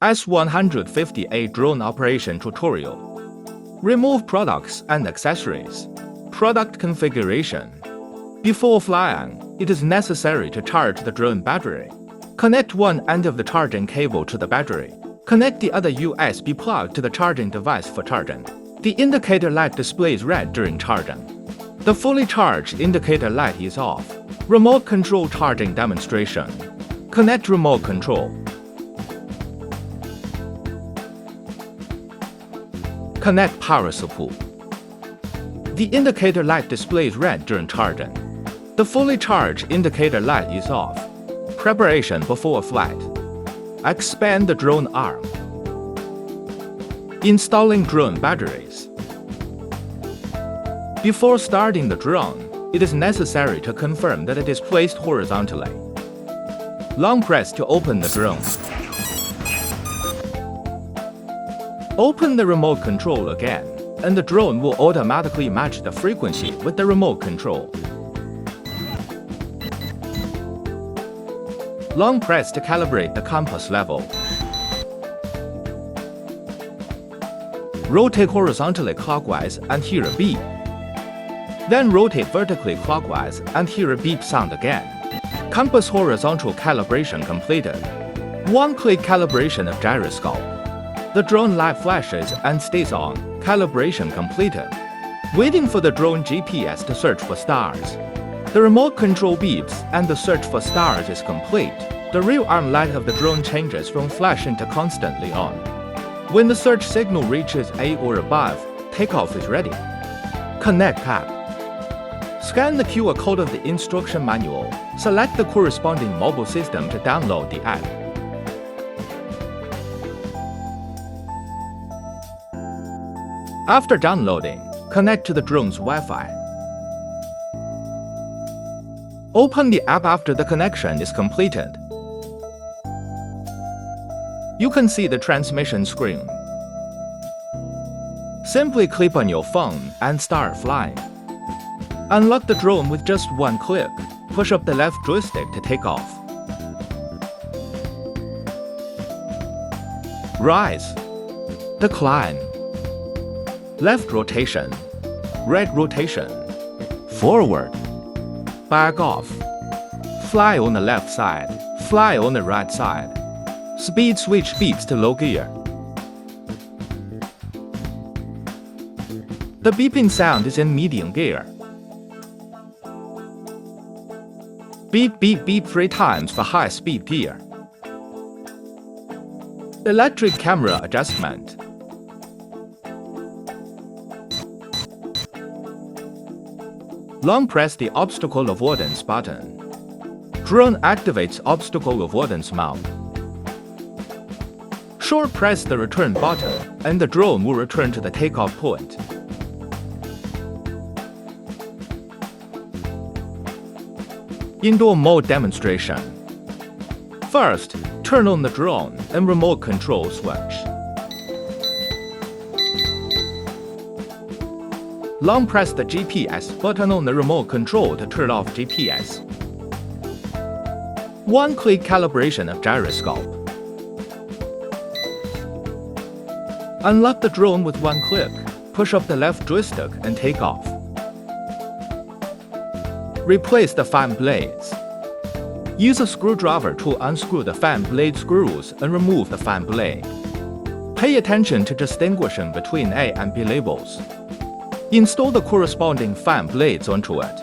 S158 drone operation tutorial. Remove products and accessories. Product configuration. Before flying, it is necessary to charge the drone battery. Connect one end of the charging cable to the battery. Connect the other USB plug to the charging device for charging. The indicator light displays red during charging. The fully charged indicator light is off. Remote control charging demonstration. Connect remote control. Connect power supply. The indicator light displays red during charging. The fully charged indicator light is off. Preparation before flight. Expand the drone arm. Installing drone batteries. Before starting the drone, it is necessary to confirm that it is placed horizontally. Long press to open the drone. Open the remote control again, and the drone will automatically match the frequency with the remote control. Long press to calibrate the compass level. Rotate horizontally clockwise and hear a beep. Then rotate vertically clockwise and hear a beep sound again. Compass horizontal calibration completed. One-click calibration of gyroscope. The drone light flashes and stays on. Calibration completed. Waiting for the drone GPS to search for stars. The remote control beeps and the search for stars is complete. The rear arm light of the drone changes from flashing to constantly on. When the search signal reaches A or above, takeoff is ready. Connect app. Scan the QR code of the instruction manual. Select the corresponding mobile system to download the app. After downloading, connect to the drone's Wi-Fi. Open the app after the connection is completed. You can see the transmission screen. Simply click on your phone and start flying. Unlock the drone with just one click. Push up the left joystick to take off. Rise. Decline. Left rotation. Right rotation. Forward. Back off. Fly on the left side. Fly on the right side. Speed switch beeps to low gear. The beeping sound is in medium gear. Beep beep beep 3 times for high speed gear. Electric camera adjustment. Long press the obstacle avoidance button. Drone activates obstacle avoidance mode. Short press the return button, and the drone will return to the takeoff point. Indoor mode demonstration. First, turn on the drone and remote control switch. Long press the GPS button on the remote control to turn off GPS. One-click calibration of gyroscope. Unlock the drone with one click. Push up the left joystick and take off. Replace the fan blades. Use a screwdriver to unscrew the fan blade screws and remove the fan blade. Pay attention to distinguishing between A and B labels. Install the corresponding fan blades onto it.